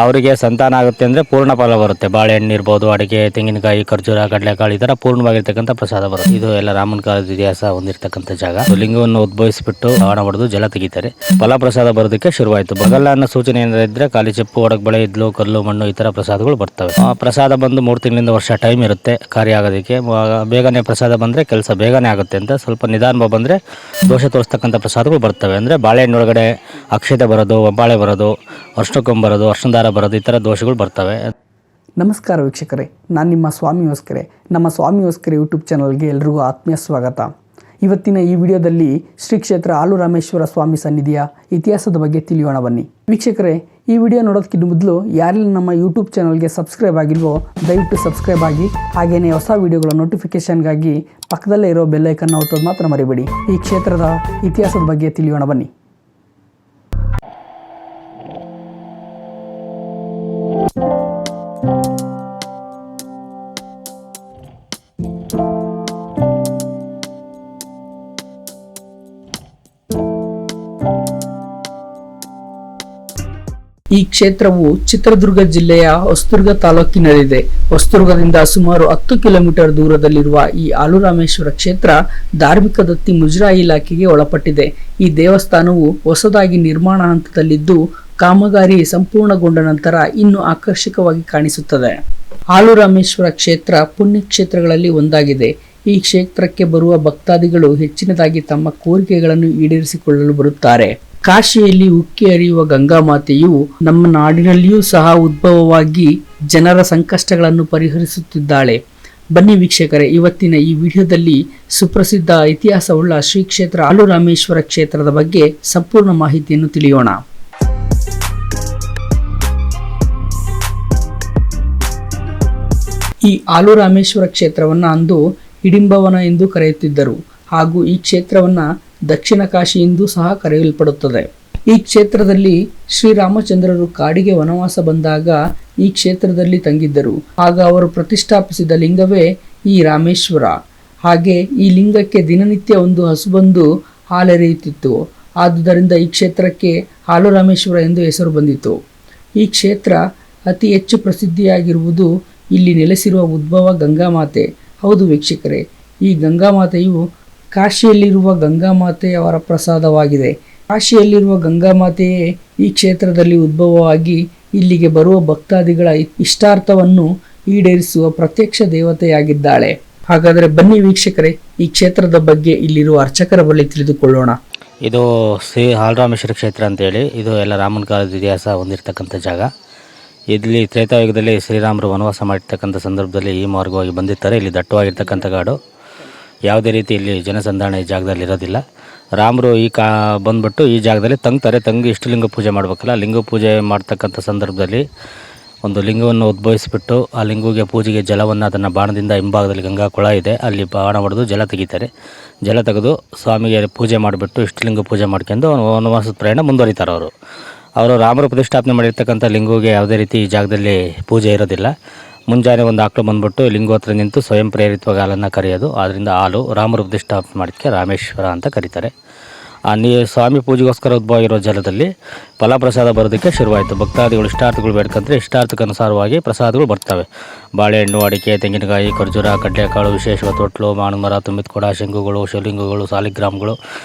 ಅವರಿಗೆ ಸಂತಾನ ಆಗುತ್ತೆ ಅಂದರೆ ಪೂರ್ಣ ಫಲ ಬರುತ್ತೆ. ಬಾಳೆಹಣ್ಣು ಇರ್ಬೋದು, ಅಡಿಕೆ, ತೆಂಗಿನಕಾಯಿ, ಖರ್ಜೂರ, ಕಡಲೆಕಾಳು ಈ ಥರ ಪೂರ್ಣವಾಗಿರ್ತಕ್ಕಂಥ ಪ್ರಸಾದ ಬರುತ್ತೆ. ಇದು ಎಲ್ಲ ರಾಮನ ಕಾಲದ ಇತಿಹಾಸ ಹೊಂದಿರತಕ್ಕಂಥ ಜಾಗ. ಲಿಂಗವನ್ನು ಉದ್ಭವಿಸಿಬಿಟ್ಟು ಹವನ ಹೊಡೆದು ಜಲ ತೆಗಿತಾರೆ. ಫಲ ಪ್ರಸಾದ ಬರೋದಕ್ಕೆ ಶುರುವಾಯಿತು. ಬಗಲ್ಲ ಅನ್ನೋ ಸೂಚನೆ ಏನಾರ ಇದ್ರೆ ಖಾಲಿ ಚೆಪ್ಪು, ಒಡಕ್ ಬಳೆ, ಇದ್ಲು, ಕಲ್ಲು, ಮಣ್ಣು ಈ ಥರ ಪ್ರಸಾದಗಳು ಬರ್ತವೆ. ಪ್ರಸಾದ ಬಂದು 3 ತಿಂಗಳಿಂದ ವರ್ಷ ಟೈಮ್ ಇರುತ್ತೆ ಕಾರ್ಯ ಆಗೋದಕ್ಕೆ. ಬೇಗನೆ ಪ್ರಸಾದ ಬಂದರೆ ಕೆಲಸ ಬೇಗನೆ ಆಗುತ್ತೆ ಅಂತ, ಸ್ವಲ್ಪ ನಿಧಾನ ಬಂದರೆ ದೋಷ ತೋರಿಸ್ತಕ್ಕಂಥ ಪ್ರಸಾದಗಳು ಬರ್ತವೆ. ಅಂದರೆ ಬಾಳೆಹಣ್ಣೊಳಗಡೆ ಅಕ್ಷತೆ ಬರೋದು, ಒಬ್ಬಾಳೆ ಬರೋದು, ಅರ್ಶಿಣಕೊಂಬರೋದು, ಅರ್ಶಿಣ ದಾರ ಬರೋದು ಈ ಥರ ದೋಷಗಳು ಬರ್ತವೆ. ನಮಸ್ಕಾರ ವೀಕ್ಷಕರೇ, ನಾನು ನಿಮ್ಮ ಸ್ವಾಮಿ ಹೊಸ್ಕೆರೆ. ನಮ್ಮ ಸ್ವಾಮಿ ಹೊಸ್ಕೆರೆ ಯೂಟ್ಯೂಬ್ ಚಾನಲ್ಗೆ ಎಲ್ರಿಗೂ ಆತ್ಮೀಯ ಸ್ವಾಗತ. ಇವತ್ತಿನ ಈ ವಿಡಿಯೋದಲ್ಲಿ ಶ್ರೀ ಕ್ಷೇತ್ರ ಆಲೂರಾಮೇಶ್ವರ ಸ್ವಾಮಿ ಸನ್ನಿಧಿಯ ಇತಿಹಾಸದ ಬಗ್ಗೆ ತಿಳಿಯೋಣ ಬನ್ನಿ. ವೀಕ್ಷಕರೇ, ಈ ವಿಡಿಯೋ ನೋಡೋದಕ್ಕಿಂತ ಮೊದಲು ಯಾರೆಲ್ಲ ನಮ್ಮ ಯೂಟ್ಯೂಬ್ ಚಾನಲ್ಗೆ ಸಬ್ಸ್ಕ್ರೈಬ್ ಆಗಿಲ್ವೋ ದಯವಿಟ್ಟು ಸಬ್ಸ್ಕ್ರೈಬ್ ಆಗಿ, ಹಾಗೆಯೇ ಹೊಸ ವಿಡಿಯೋಗಳ ನೋಟಿಫಿಕೇಷನ್ಗಾಗಿ ಪಕ್ಕದಲ್ಲೇ ಇರೋ ಬೆಲ್ಲೈಕನ್ನ ಒತ್ತೋದು ಮಾತ್ರ ಮರಿಬೇಡಿ. ಈ ಕ್ಷೇತ್ರದ ಇತಿಹಾಸದ ಬಗ್ಗೆ ತಿಳಿಯೋಣ ಬನ್ನಿ. ಈ ಕ್ಷೇತ್ರವು ಚಿತ್ರದುರ್ಗ ಜಿಲ್ಲೆಯ ಹೊಸದುರ್ಗ ತಾಲೂಕಿನಲ್ಲಿದೆ. ಹೊಸದುರ್ಗದಿಂದ ಸುಮಾರು 10 ಕಿಲೋಮೀಟರ್ ದೂರದಲ್ಲಿರುವ ಈ ಆಲೂರಾಮೇಶ್ವರ ಕ್ಷೇತ್ರ ಧಾರ್ಮಿಕ ದತ್ತಿ ಮುಜರಾಯಿ ಇಲಾಖೆಗೆ ಒಳಪಟ್ಟಿದೆ. ಈ ದೇವಸ್ಥಾನವು ಹೊಸದಾಗಿ ನಿರ್ಮಾಣ ಹಂತದಲ್ಲಿದ್ದು, ಕಾಮಗಾರಿ ಸಂಪೂರ್ಣಗೊಂಡ ನಂತರ ಇನ್ನೂ ಆಕರ್ಷಕವಾಗಿ ಕಾಣಿಸುತ್ತದೆ. ಆಲೂರಾಮೇಶ್ವರ ಕ್ಷೇತ್ರ ಪುಣ್ಯ ಕ್ಷೇತ್ರಗಳಲ್ಲಿ ಒಂದಾಗಿದೆ. ಈ ಕ್ಷೇತ್ರಕ್ಕೆ ಬರುವ ಭಕ್ತಾದಿಗಳು ಹೆಚ್ಚಿನದಾಗಿ ತಮ್ಮ ಕೋರಿಕೆಗಳನ್ನು ಈಡೇರಿಸಿಕೊಳ್ಳಲು ಬರುತ್ತಾರೆ. ಕಾಶಿಯಲ್ಲಿ ಉಕ್ಕಿ ಹರಿಯುವ ಗಂಗಾ ಮಾತೆಯು ನಮ್ಮ ನಾಡಿನಲ್ಲಿಯೂ ಸಹ ಉದ್ಭವವಾಗಿ ಜನರ ಸಂಕಷ್ಟಗಳನ್ನು ಪರಿಹರಿಸುತ್ತಿದ್ದಾಳೆ. ಬನ್ನಿ ವೀಕ್ಷಕರೇ, ಇವತ್ತಿನ ಈ ವಿಡಿಯೋದಲ್ಲಿ ಸುಪ್ರಸಿದ್ಧ ಇತಿಹಾಸವುಳ್ಳ ಶ್ರೀ ಕ್ಷೇತ್ರ ಆಲೂರಾಮೇಶ್ವರ ಕ್ಷೇತ್ರದ ಬಗ್ಗೆ ಸಂಪೂರ್ಣ ಮಾಹಿತಿಯನ್ನು ತಿಳಿಯೋಣ. ಈ ಆಲೂರಾಮೇಶ್ವರ ಕ್ಷೇತ್ರವನ್ನ ಅಂದು ಹಿಡಿಂಬವನ ಎಂದು ಕರೆಯುತ್ತಿದ್ದರು, ಹಾಗೂ ಈ ಕ್ಷೇತ್ರವನ್ನ ದಕ್ಷಿಣ ಕಾಶಿ ಎಂದು ಸಹ ಕರೆಯಲ್ಪಡುತ್ತದೆ. ಈ ಕ್ಷೇತ್ರದಲ್ಲಿ ಶ್ರೀರಾಮಚಂದ್ರರು ಕಾಡಿಗೆ ವನವಾಸ ಬಂದಾಗ ಈ ಕ್ಷೇತ್ರದಲ್ಲಿ ತಂಗಿದ್ದರು. ಆಗ ಅವರು ಪ್ರತಿಷ್ಠಾಪಿಸಿದ ಲಿಂಗವೇ ಈ ರಾಮೇಶ್ವರ. ಹಾಗೆ ಈ ಲಿಂಗಕ್ಕೆ ದಿನನಿತ್ಯ ಒಂದು ಹಸು ಬಂದು ಹಾಲೆರೆಯುತ್ತಿತ್ತು. ಆದುದರಿಂದ ಈ ಕ್ಷೇತ್ರಕ್ಕೆ ಆಲೂರಾಮೇಶ್ವರ ಎಂದು ಹೆಸರು ಬಂದಿತು. ಈ ಕ್ಷೇತ್ರ ಅತಿ ಹೆಚ್ಚು ಪ್ರಸಿದ್ಧಿಯಾಗಿರುವುದು ಇಲ್ಲಿ ನೆಲೆಸಿರುವ ಉದ್ಭವ ಗಂಗಾಮಾತೆ. ಹೌದು ವೀಕ್ಷಕರೇ, ಈ ಗಂಗಾಮಾತೆಯು ಕಾಶಿಯಲ್ಲಿರುವ ಗಂಗಾಮಾತೆಯವರ ಪ್ರಸಾದವಾಗಿದೆ. ಕಾಶಿಯಲ್ಲಿರುವ ಗಂಗಾಮಾತೆಯೇ ಈ ಕ್ಷೇತ್ರದಲ್ಲಿ ಉದ್ಭವವಾಗಿ ಇಲ್ಲಿಗೆ ಬರುವ ಭಕ್ತಾದಿಗಳ ಇಷ್ಟಾರ್ಥವನ್ನು ಈಡೇರಿಸುವ ಪ್ರತ್ಯಕ್ಷ ದೇವತೆಯಾಗಿದ್ದಾಳೆ. ಹಾಗಾದರೆ ಬನ್ನಿ ವೀಕ್ಷಕರೇ, ಈ ಕ್ಷೇತ್ರದ ಬಗ್ಗೆ ಇಲ್ಲಿರುವ ಅರ್ಚಕರ ಬಳಿ ತಿಳಿದುಕೊಳ್ಳೋಣ. ಇದು ಶ್ರೀ ಆಲೂರಾಮೇಶ್ವರ ಕ್ಷೇತ್ರ ಅಂತೇಳಿ, ಇದು ಎಲ್ಲ ರಾಮನ ಕಾಲದ ಇತಿಹಾಸ ಹೊಂದಿರತಕ್ಕಂಥ ಜಾಗ. ಇಲ್ಲಿ ತ್ರೇತಾಯುಗದಲ್ಲಿ ಶ್ರೀರಾಮರು ವನವಾಸ ಮಾಡಿರ್ತಕ್ಕಂಥ ಸಂದರ್ಭದಲ್ಲಿ ಈ ಮಾರ್ಗವಾಗಿ ಬಂದಿರ್ತಾರೆ. ಇಲ್ಲಿ ದಟ್ಟವಾಗಿರ್ತಕ್ಕಂಥ ಕಾಡು, ಯಾವುದೇ ರೀತಿ ಇಲ್ಲಿ ಜನಸಂಧಾರಣ ಈ ಜಾಗದಲ್ಲಿ ಇರೋದಿಲ್ಲ. ರಾಮರು ಬಂದ್ಬಿಟ್ಟು ಈ ಜಾಗದಲ್ಲಿ ತಂಗ್ತಾರೆ. ತಂಗಿ ಇಷ್ಟಲಿಂಗ ಪೂಜೆ ಮಾಡಬೇಕಲ್ಲ, ಲಿಂಗ ಪೂಜೆ ಮಾಡ್ತಕ್ಕಂಥ ಸಂದರ್ಭದಲ್ಲಿ ಒಂದು ಲಿಂಗವನ್ನು ಉದ್ಭವಿಸಿಬಿಟ್ಟು ಆ ಲಿಂಗಗೆ ಪೂಜೆಗೆ ಜಲವನ್ನು ಅದನ್ನು ಬಾಣದಿಂದ ಹಿಂಭಾಗದಲ್ಲಿ ಗಂಗಾ ಕೊಳ ಇದೆ, ಅಲ್ಲಿ ಬಾಣ ಹೊಡೆದು ಜಲ ತೆಗಿತಾರೆ. ಜಲ ತೆಗೆದು ಸ್ವಾಮಿಗೆ ಪೂಜೆ ಮಾಡಿಬಿಟ್ಟು ಇಷ್ಟಲಿಂಗ ಪೂಜೆ ಮಾಡ್ಕೊಂಡು ವನವಾಸದ ಪ್ರಯಾಣ ಮುಂದುವರಿತಾರೆ. ಅವರು ರಾಮರು ಪ್ರತಿಷ್ಠಾಪನೆ ಮಾಡಿರ್ತಕ್ಕಂಥ ಲಿಂಗುಗೆ ಯಾವುದೇ ರೀತಿ ಈ ಜಾಗದಲ್ಲಿ ಪೂಜೆ ಇರೋದಿಲ್ಲ. ಮುಂಜಾನೆ ಒಂದು ಆಕಳು ಬಂದ್ಬಿಟ್ಟು ಲಿಂಗು ಹತ್ರ ನಿಂತು ಸ್ವಯಂ ಪ್ರೇರಿತವಾಗಿ ಹಾಲನ್ನು ಕರೆಯೋದು. ಆದ್ದರಿಂದ ಹಾಲು ರಾಮರು ಪ್ರತಿಷ್ಠಾಪನೆ ಮಾಡೋದಕ್ಕೆ ರಾಮೇಶ್ವರ ಅಂತ ಕರೀತಾರೆ. ಸ್ವಾಮಿ ಪೂಜೆಗೋಸ್ಕರ ಉದ್ಭವ ಇರೋ ಜಲದಲ್ಲಿ ಫಲಪ್ರಸಾದ ಬರೋದಕ್ಕೆ ಶುರುವಾಯಿತು. ಭಕ್ತಾದಿಗಳು ಇಷ್ಟಾರ್ಥಗಳು ಬೇಡ್ಕಂದ್ರೆ ಇಷ್ಟಾರ್ಥಕ್ಕನುಸಾರವಾಗಿ ಪ್ರಸಾದಗಳು ಬರ್ತವೆ. ಬಾಳೆಹಣ್ಣು, ಅಡಿಕೆ, ತೆಂಗಿನಕಾಯಿ, ಖರ್ಜೂರ, ಕಡಲೆಕಾಳು, ವಿಶೇಷವಾದ ತೊಟ್ಲು, ಮಾವಿನ ಮರ, ತುಂಬಿದ ಕೊಡ, ಶಂಗುಗಳು, ಶಿವಲಿಂಗಗಳು, ಸಾಲಿಗ್ರಾಮಗಳು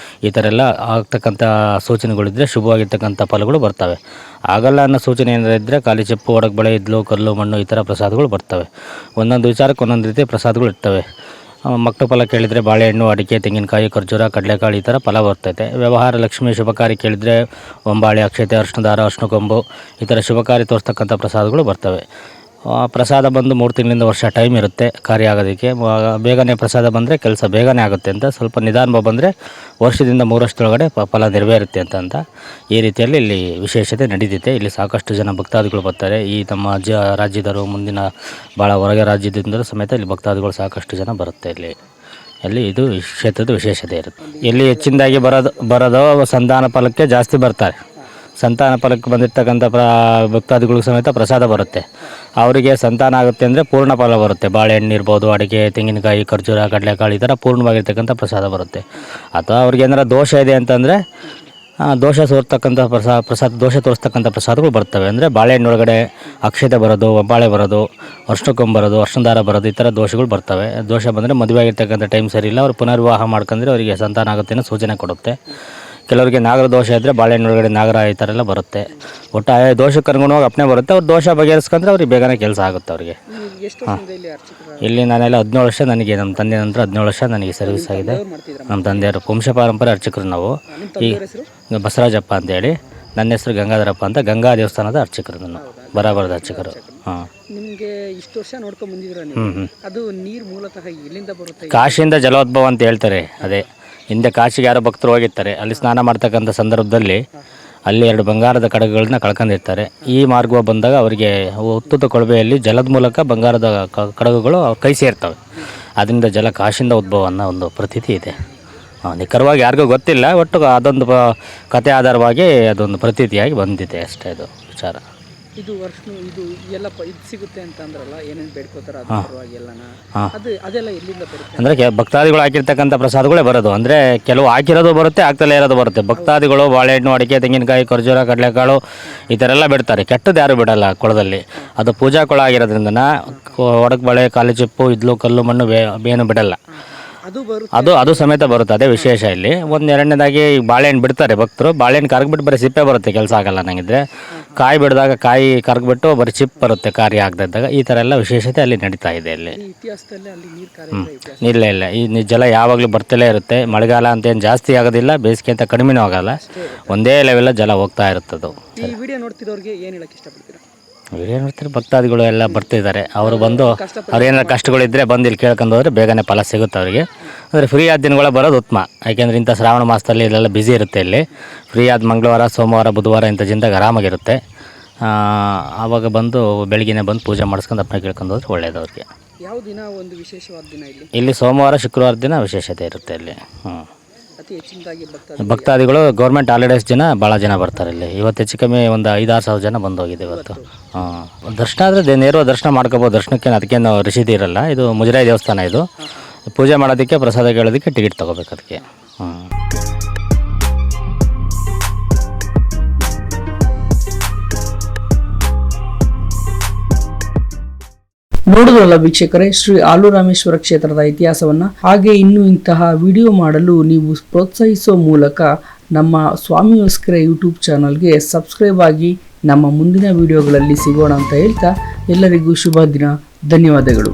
ಈ ಥರ ಎಲ್ಲ ಆಗ್ತಕ್ಕಂಥ ಸೂಚನೆಗಳಿದ್ದರೆ ಶುಭವಾಗಿರ್ತಕ್ಕಂಥ ಫಲಗಳು ಬರ್ತವೆ. ಆಗಲ್ಲ ಅನ್ನೋ ಸೂಚನೆ ಏನಾರ ಇದ್ದರೆ ಖಾಲಿ ಚೆಪ್ಪು, ಒಡಕ್ ಬಳೆ, ಇದ್ಲು, ಕಲ್ಲು, ಮಣ್ಣು ಈ ಥರ ಪ್ರಸಾದಗಳು ಬರ್ತವೆ. ಒಂದೊಂದು ವಿಚಾರಕ್ಕೆ ಒಂದೊಂದು ರೀತಿ ಪ್ರಸಾದಗಳು ಇರ್ತವೆ. ಮಕ್ಕಳ ಫಲ ಕೇಳಿದರೆ ಬಾಳೆಹಣ್ಣು, ಅಡಿಕೆ, ತೆಂಗಿನಕಾಯಿ, ಖರ್ಜೂರ, ಕಡಲೆಕಾಳು ಈ ಥರ ಫಲ ಬರ್ತೈತೆ. ವ್ಯವಹಾರ, ಲಕ್ಷ್ಮಿ, ಶುಭಕಾರಿ ಕೇಳಿದರೆ ಒಂಬಾಳೆ, ಅಕ್ಷತೆ, ಅರ್ಶಿಣ ದಾರ, ಅರ್ಶಿಣ ಕೊಂಬು ಈ ಥರ ಶುಭಕಾರಿ ತೋರಿಸ್ತಕ್ಕಂಥ ಪ್ರಸಾದಗಳು ಬರ್ತವೆ. ಪ್ರಸಾದ ಬಂದು 3 ತಿಂಗಳಿಂದ ವರ್ಷ ಟೈಮ್ ಇರುತ್ತೆ ಕಾರ್ಯ ಆಗೋದಕ್ಕೆ. ಬೇಗನೆ ಪ್ರಸಾದ ಬಂದರೆ ಕೆಲಸ ಬೇಗನೆ ಆಗುತ್ತೆ ಅಂತ, ಸ್ವಲ್ಪ ನಿಧಾನ ಬಂದರೆ ವರ್ಷದಿಂದ 3 ವರ್ಷದೊಳಗಡೆ ಫಲ ನೆರವೇರುತ್ತೆ ಅಂತ ಈ ರೀತಿಯಲ್ಲಿ ಇಲ್ಲಿ ವಿಶೇಷತೆ ನಡೀತೈತೆ. ಇಲ್ಲಿ ಸಾಕಷ್ಟು ಜನ ಭಕ್ತಾದಿಗಳು ಬರ್ತಾರೆ. ಈ ನಮ್ಮ ರಾಜ್ಯದವರು, ಮುಂದಿನ ಭಾಳ ಹೊರಗೆ ರಾಜ್ಯದಿಂದಲೂ ಸಮೇತ ಇಲ್ಲಿ ಭಕ್ತಾದಿಗಳು ಸಾಕಷ್ಟು ಜನ ಬರುತ್ತೆ. ಇಲ್ಲಿ ಇದು ಕ್ಷೇತ್ರದ ವಿಶೇಷತೆ ಇರುತ್ತೆ. ಇಲ್ಲಿ ಹೆಚ್ಚಿನದಾಗಿ ಬರೋದು ಸಂತಾನ ಫಲಕ್ಕೆ ಜಾಸ್ತಿ ಬರ್ತಾರೆ. ಸಂತಾನ ಫಲಕ್ಕೆ ಬಂದಿರ್ತಕ್ಕಂಥ ಭಕ್ತಾದಿಗಳಿಗೂ ಸಮೇತ ಪ್ರಸಾದ ಬರುತ್ತೆ. ಅವರಿಗೆ ಸಂತಾನ ಆಗುತ್ತೆ ಅಂದರೆ ಪೂರ್ಣ ಫಲ ಬರುತ್ತೆ. ಬಾಳೆಹಣ್ಣು ಇರ್ಬೋದು, ಅಡಿಕೆ, ತೆಂಗಿನಕಾಯಿ, ಖರ್ಜೂರ, ಕಡಲೆಕಾಳು ಈ ಥರ ಪೂರ್ಣವಾಗಿರ್ತಕ್ಕಂಥ ಪ್ರಸಾದ ಬರುತ್ತೆ. ಅಥವಾ ಅವ್ರಿಗೆ ಏನಾರ ದೋಷ ಇದೆ ಅಂತಂದರೆ ದೋಷ ತೋರ್ತಕ್ಕಂಥ ಪ್ರಸಾದ ದೋಷ ತೋರಿಸ್ತಕ್ಕಂಥ ಪ್ರಸಾದಗಳು ಬರ್ತವೆ. ಅಂದರೆ ಬಾಳೆಹಣ್ಣೊಳಗಡೆ ಅಕ್ಷತೆ ಬರೋದು, ಒಬ್ಬಾಳೆ ಬರೋದು, ಅರ್ಶಿಣಕೊಂಬರೋದು, ಅರ್ಶಿಣ ದಾರ ಬರೋದು, ಈ ಥರ ದೋಷಗಳು ಬರ್ತವೆ. ದೋಷ ಬಂದರೆ ಮದುವೆ ಆಗಿರ್ತಕ್ಕಂಥ ಟೈಮ್ ಸರಿ ಇಲ್ಲ, ಅವ್ರು ಪುನರ್ವಿವಾಹ ಮಾಡ್ಕೊಂಡ್ರೆ ಅವರಿಗೆ ಸಂತಾನ ಆಗುತ್ತೆ ಅನ್ನೋ ಸೂಚನೆ ಕೊಡುತ್ತೆ. ಕೆಲವರಿಗೆ ನಾಗರ ದೋಷ ಇದ್ದರೆ ಬಾಳೆಹಣ್ಣೊಳಗಡೆ ನಾಗರ ಈ ಥರ ಎಲ್ಲ ಬರುತ್ತೆ. ಒಟ್ಟು ಆಯಾ ದೋಷಕ್ಕೆ ಅನುಗುಣವಾಗಿ ಅಪ್ಪನೆ ಬರುತ್ತೆ. ಅವ್ರು ದೋಷ ಬಗೆಹರಿಸ್ಕೊಂಡ್ರೆ ಅವ್ರಿಗೆ ಬೇಗನೆ ಕೆಲಸ ಆಗುತ್ತೆ ಅವರಿಗೆ. ಇಲ್ಲಿ ನಾನೆಲ್ಲ 17 ವರ್ಷ, ನನಗೆ ನಮ್ಮ ತಂದೆ ನಂತರ 17 ವರ್ಷ ನನಗೆ ಸರ್ವಿಸ್ ಆಗಿದೆ. ನಮ್ಮ ತಂದೆಯವರು ವಂಶ ಪಾರಂಪರ್ಯ ಅರ್ಚಕರು ನಾವು. ಈ ಬಸವರಾಜಪ್ಪ ಅಂತೇಳಿ, ನನ್ನ ಹೆಸರು ಗಂಗಾಧರಪ್ಪ ಅಂತ, ಗಂಗಾ ದೇವಸ್ಥಾನದ ಅರ್ಚಕರು, ನಾನು ಬರಾಬರದ ಅರ್ಚಕರು. ಹಾಂ, ನಿಮಗೆ ಇಷ್ಟು ವರ್ಷ ನೋಡ್ಕೊಂಡು ಬಂದಿದ್ದೀರಾ ನೀವು? ಅದು ನೀರು ಮೂಲತಃ ಎಲ್ಲಿಂದ ಬರುತ್ತೆ? ಕಾಶಿಯಿಂದ ಜಲೋದ್ಭವ ಅಂತ ಹೇಳ್ತಾರೆ. ಅದೇ ಹಿಂದೆ ಕಾಶಿಗೆ ಯಾರೋ ಭಕ್ತರು ಹೋಗಿರ್ತಾರೆ, ಅಲ್ಲಿ ಸ್ನಾನ ಮಾಡ್ತಕ್ಕಂಥ ಸಂದರ್ಭದಲ್ಲಿ ಅಲ್ಲಿ 2 ಬಂಗಾರದ ಕಡಗಗಳನ್ನ ಕಳ್ಕೊಂಡಿರ್ತಾರೆ. ಈ ಮಾರ್ಗವಾಗಿ ಬಂದಾಗ ಅವರಿಗೆ ಹುತ್ತದ ಕೊಳವೆಯಲ್ಲಿ ಜಲದ ಮೂಲಕ ಬಂಗಾರದ ಕಡಗಗಳು ಕೈ ಸೇರ್ತವೆ. ಅದರಿಂದ ಜಲ ಕಾಶಿಯಿಂದ ಉದ್ಭವ ಅನ್ನೋ ಒಂದು ಪ್ರತೀತಿ ಇದೆ. ನಿಖರವಾಗಿ ಯಾರಿಗೂ ಗೊತ್ತಿಲ್ಲ, ಒಟ್ಟು ಅದೊಂದು ಕತೆ ಆಧಾರವಾಗಿ ಅದೊಂದು ಪ್ರತೀತಿಯಾಗಿ ಬಂದಿದೆ ಅಷ್ಟೇ ಅದು ವಿಚಾರ. ಇದು ಇದು ಎಲ್ಲ ಇದು ಸಿಗುತ್ತೆ ಅಂತ ಅಂದ್ರಲ್ಲ, ಏನೇನು ಬೇಡ್ಕೋತಾರೆ ಅದೆಲ್ಲ ಎಲ್ಲಿಂದ ಬರುತ್ತೆ? ಅಂದರೆ ಭಕ್ತಾದಿಗಳು ಹಾಕಿರ್ತಕ್ಕಂಥ ಪ್ರಸಾದಗಳೇ ಬರೋದು. ಅಂದರೆ ಕೆಲವು ಹಾಕಿರೋದು ಬರುತ್ತೆ, ಆಗ್ತಲೇ ಇರೋದು ಬರುತ್ತೆ. ಭಕ್ತಾದಿಗಳು ಬಾಳೆಹಣ್ಣು, ಅಡಿಕೆ, ತೆಂಗಿನಕಾಯಿ, ಖರ್ಜೂರ, ಕಡಲೆಕಾಳು ಈ ಥರ ಎಲ್ಲ ಬಿಡ್ತಾರೆ. ಕೆಟ್ಟದ್ದು ಯಾರು ಬಿಡಲ್ಲ ಕೊಳದಲ್ಲಿ. ಅದು ಪೂಜಾ ಕೊಳ ಆಗಿರೋದ್ರಿಂದ ಒಡಕ್ ಬಳೆ, ಕಾಲು ಚಿಪ್ಪು, ಇದ್ಲು, ಕಲ್ಲು, ಮಣ್ಣು ಏನು ಬಿಡಲ್ಲ. ಅದು ಸಮೇತ ಬರುತ್ತೆ. ಅದೇ ವಿಶೇಷ ಇಲ್ಲಿ. ಒಂದು ಎರಡನೇದಾಗಿ ಬಾಳೆಹಣ್ಣು ಬಿಡ್ತಾರೆ ಭಕ್ತರು. ಬಾಳೆಹಣ್ಣು ಕರಗ್ಬಿಟ್ಟು ಬರೀ ಸಿಪ್ಪೆ ಬರುತ್ತೆ, ಕೆಲಸ ಆಗಲ್ಲ ನನಗಿದ್ರೆ. ಕಾಯಿ ಬಿಡಿದಾಗ ಕಾಯಿ ಕರಗ್ಬಿಟ್ಟು ಬರೀ ಚಿಪ್ ಬರುತ್ತೆ ಕಾರ್ಯ ಆಗದಿದ್ದಾಗ. ಈ ಥರ ಎಲ್ಲ ವಿಶೇಷತೆ ಅಲ್ಲಿ ನಡೀತಾ ಇದೆ. ಅಲ್ಲಿ ಇಲ್ಲ ಈ ಜಲ ಯಾವಾಗಲೂ ಬರ್ತಲೇ ಇರುತ್ತೆ. ಮಳೆಗಾಲ ಅಂತ ಏನು ಜಾಸ್ತಿ ಆಗೋದಿಲ್ಲ, ಬೇಸಿಗೆ ಅಂತ ಕಡಿಮೆನೂ ಆಗಲ್ಲ. ಒಂದೇ ಲೆವೆಲ್ಲ ಜಲ ಹೋಗ್ತಾ ಇರುತ್ತದು. ಈ ವಿಡಿಯೋ ನೋಡ್ತಿರೋರಿಗೆ ಏನು ಹೇಳಕ್ಕೆ ಇಷ್ಟಪಡ್ತೀರಾ? ವಿಡಿಯೋ ನೋಡ್ತಾರೆ ಭಕ್ತಾದಿಗಳು ಎಲ್ಲ ಬರ್ತಿದ್ದಾರೆ. ಅವರು ಬಂದು ಅವ್ರೇನಾರು ಕಷ್ಟಗಳಿದ್ದರೆ ಬಂದು ಇಲ್ಲಿ ಕೇಳ್ಕೊಂಡು ಹೋದರೆ ಬೇಗನೆ ಫಲ ಸಿಗುತ್ತೆ ಅವರಿಗೆ. ಅಂದರೆ ಫ್ರೀ ಆದ ದಿನಗಳ ಬರೋದು ಉತ್ತಮ. ಯಾಕೆಂದರೆ ಇಂಥ ಶ್ರಾವಣ ಮಾಸದಲ್ಲಿ ಇಲ್ಲೆಲ್ಲ ಬ್ಯುಸಿ ಇರುತ್ತೆ. ಇಲ್ಲಿ ಫ್ರೀ ಆದ ಮಂಗಳವಾರ, ಸೋಮವಾರ, ಬುಧವಾರ ಇಂಥ ದಿನದಾಗ ಆರಾಮಾಗಿರುತ್ತೆ. ಆವಾಗ ಬಂದು ಬೆಳಗ್ಗೆನೇ ಬಂದು ಪೂಜೆ ಮಾಡಿಸ್ಕೊಂಡು ಅಪ್ಪನ ಕೇಳ್ಕೊಂಡು ಹೋದ್ರೆ ಒಳ್ಳೆಯದು ಅವ್ರಿಗೆ. ಯಾವ ದಿನ ಒಂದು ವಿಶೇಷವಾದ ದಿನ ಇಲ್ಲಿ ಸೋಮವಾರ, ಶುಕ್ರವಾರ ದಿನ ವಿಶೇಷತೆ ಇರುತ್ತೆ ಇಲ್ಲಿ. ಅತಿ ಹೆಚ್ಚಿನದಾಗಿ ಭಕ್ತಾದಿಗಳು ಗೌರ್ಮೆಂಟ್ ಹಾಲಿಡೇಸ್ ದಿನ ಭಾಳ ಜನ ಬರ್ತಾರೆ ಇಲ್ಲಿ. ಇವತ್ತು ಹೆಚ್ಚು ಕಮ್ಮಿ ಒಂದು 5-6 ಸಾವಿರ ಜನ ಬಂದೋಗಿದೆ ಇವತ್ತು. ದರ್ಶನ ಆದರೆ ನೇರವಾಗಿ ದರ್ಶನ ಮಾಡ್ಕೋಬೋದು. ದರ್ಶನಕ್ಕೇನು ಅದಕ್ಕೇನು ರಸೀದಿ ಇರಲ್ಲ. ಇದು ಮುಜರಾಯಿ ದೇವಸ್ಥಾನ. ಇದು ಪೂಜೆ ಮಾಡೋದಕ್ಕೆ, ಪ್ರಸಾದ ಕೇಳೋದಕ್ಕೆ ಟಿಕೆಟ್ ತೊಗೋಬೇಕು ಅದಕ್ಕೆ. ನೋಡುವುದಲ್ಲ ವೀಕ್ಷಕರೇ, ಶ್ರೀ ಆಲೂರಾಮೇಶ್ವರ ಕ್ಷೇತ್ರದ ಇತಿಹಾಸವನ್ನ. ಹಾಗೆ ಇನ್ನು ಇಂತಹ ವಿಡಿಯೋ ಮಾಡಲು ನೀವು ಪ್ರೋತ್ಸಾಹಿಸುವ ಮೂಲಕ ನಮ್ಮ ಸ್ವಾಮಿಯೋಸ್ಕರ ಯೂಟ್ಯೂಬ್ ಚಾನಲ್ಗೆ ಸಬ್ಸ್ಕ್ರೈಬ್ ಆಗಿ ನಮ್ಮ ಮುಂದಿನ ವಿಡಿಯೋಗಳಲ್ಲಿ ಸಿಗೋಣ ಅಂತ ಹೇಳ್ತಾ ಎಲ್ಲರಿಗೂ ಶುಭ ದಿನ. ಧನ್ಯವಾದಗಳು.